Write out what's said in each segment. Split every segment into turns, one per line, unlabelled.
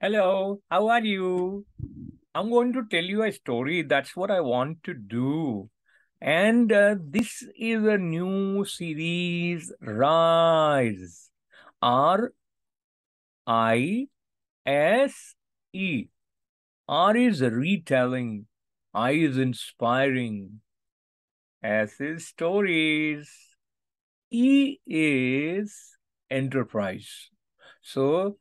Hello, how are you? I'm going to tell you a story. That's what I want to do. And this is a new series, Rise. RISE. R is retelling. I is inspiring. S is stories. E is enterprise. So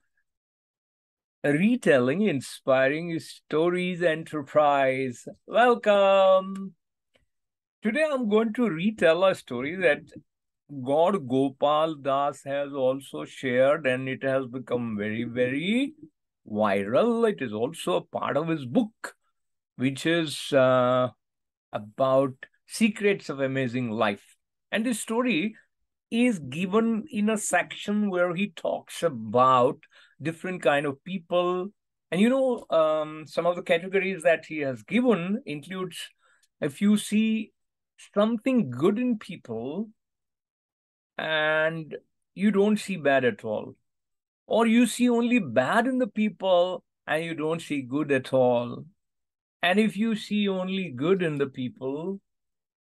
retelling inspiring stories enterprise. Welcome. Today I'm going to retell a story that Gaur Gopal Das has also shared, and it has become very, very viral. It is also a part of his book, which is about secrets of amazing life. And this story is given in a section where he talks about different kind of people. And some of the categories that he has given includes, if you see something good in people and you don't see bad at all, or you see only bad in the people and you don't see good at all, and if you see only good in the people,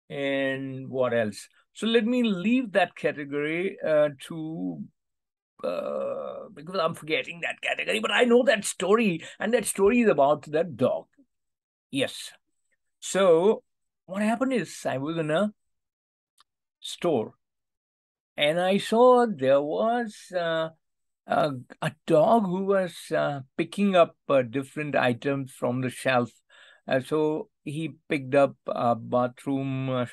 and what else? So let me leave that category to because I'm forgetting that category, but I know that story, and that story is about that dog. Yes. So what happened is I was in a store and I saw there was a dog who was picking up different items from the shelf. So he picked up bathroom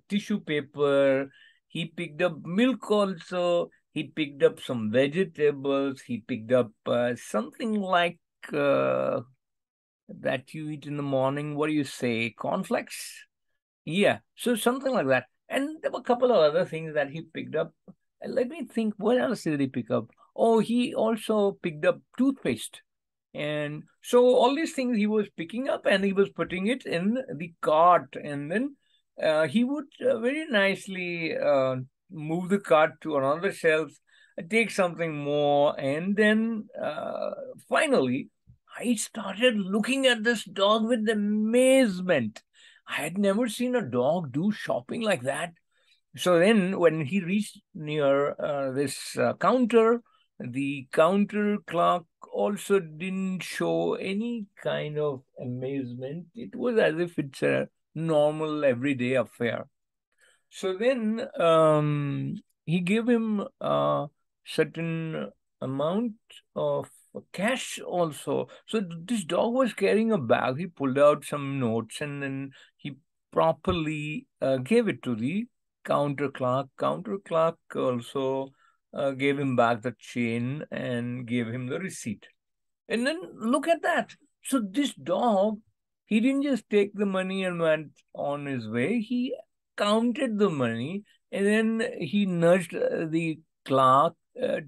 tissue paper. He picked up milk also. He picked up some vegetables. He picked up something like uh, that you eat in the morning. What do you say? Cornflakes? Yeah, so something like that. And there were a couple of other things that he picked up. Let me think, what else did he pick up? Oh, he also picked up toothpaste. And so all these things he was picking up and he was putting it in the cart. And then he would very nicely move the cart to another shelf, take something more. And then finally, I started looking at this dog with amazement. I had never seen a dog do shopping like that. So then, when he reached near this counter, the counter clerk also didn't show any kind of amazement. It was as if it's a normal, everyday affair. So then he gave him a certain amount of cash also. So this dog was carrying a bag. He pulled out some notes and then he properly gave it to the counter clerk. Counter clerk also gave him back the chain and gave him the receipt. And then look at that. So this dog, he didn't just take the money and went on his way. He counted the money and then he nudged the clerk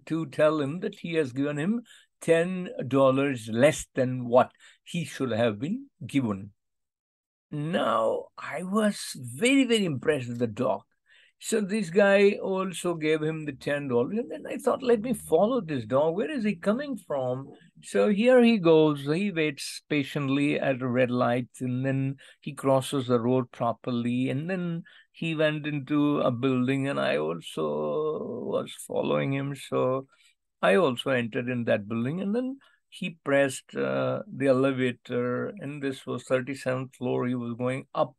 to tell him that he has given him $10 less than what he should have been given. Now, I was very, very impressed with the dog. So this guy also gave him the $10. And then I thought, let me follow this dog. Where is he coming from? So here he goes. He waits patiently at a red light and then he crosses the road properly. And then he went into a building and I also was following him. So I also entered in that building and then he pressed the elevator and this was 37th floor. He was going up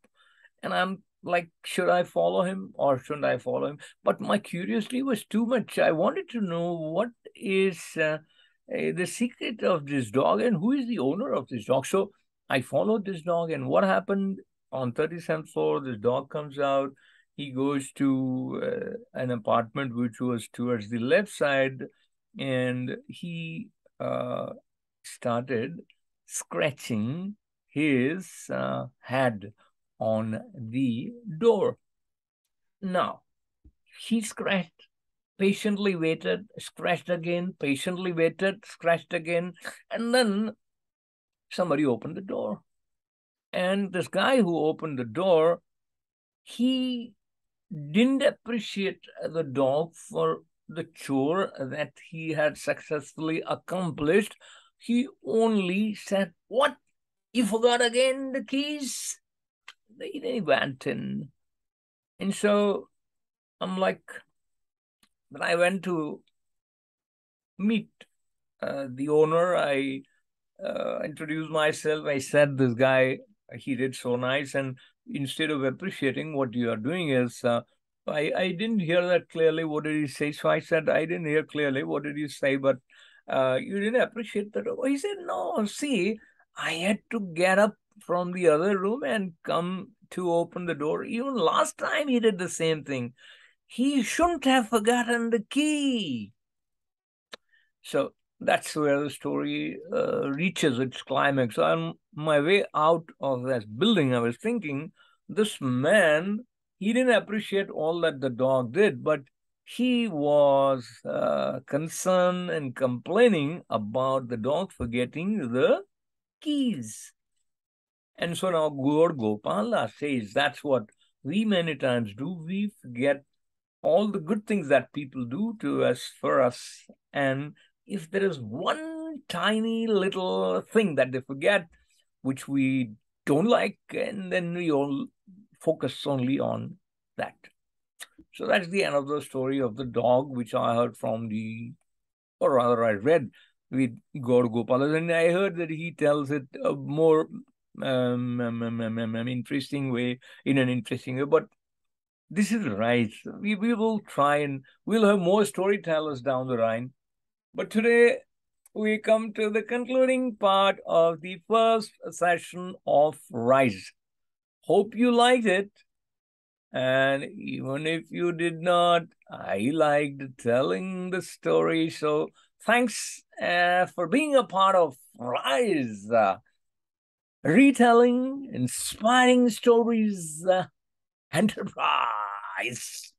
and I'm like, should I follow him or shouldn't I follow him? But my curiosity was too much. I wanted to know what is the secret of this dog and who is the owner of this dog. So I followed this dog and what happened on 37th floor, this dog comes out. He goes to an apartment which was towards the left side and he uh, started scratching his head on the door. Now, he scratched, patiently waited, scratched again, patiently waited, scratched again, and then somebody opened the door. And this guy who opened the door, he didn't appreciate the dog for the chore that he had successfully accomplished. he only said, "What? You forgot again the keys?" They went in. And so I'm like, when I went to meet the owner, I introduced myself. I said, "This guy, he did so nice." And instead of appreciating what you are doing is, I didn't hear that clearly. What did he say? So I said, "I didn't hear clearly. What did you say? But you didn't appreciate that." Oh, he said, "No, see, I had to get up from the other room and come to open the door. Even last time he did the same thing. He shouldn't have forgotten the key." So that's where the story reaches its climax. On my way out of that building, I was thinking, this man, he didn't appreciate all that the dog did, but he was concerned and complaining about the dog forgetting the keys. And so now Gaur Gopal says that's what we many times do. We forget all the good things that people do to us for us. And if there is one tiny little thing that they forget, which we don't like, and then we all focus only on that. So that's the end of the story of the dog, which I heard from or rather I read with Gaur Gopal. And I heard that he tells it a more interesting way, in an interesting way. But this is right. We will try and we'll have more storytellers down the line. But today we come to the concluding part of the first session of Rise. Hope you liked it. And even if you did not, I liked telling the story. So thanks for being a part of Rise. Retelling inspiring stories enterprise.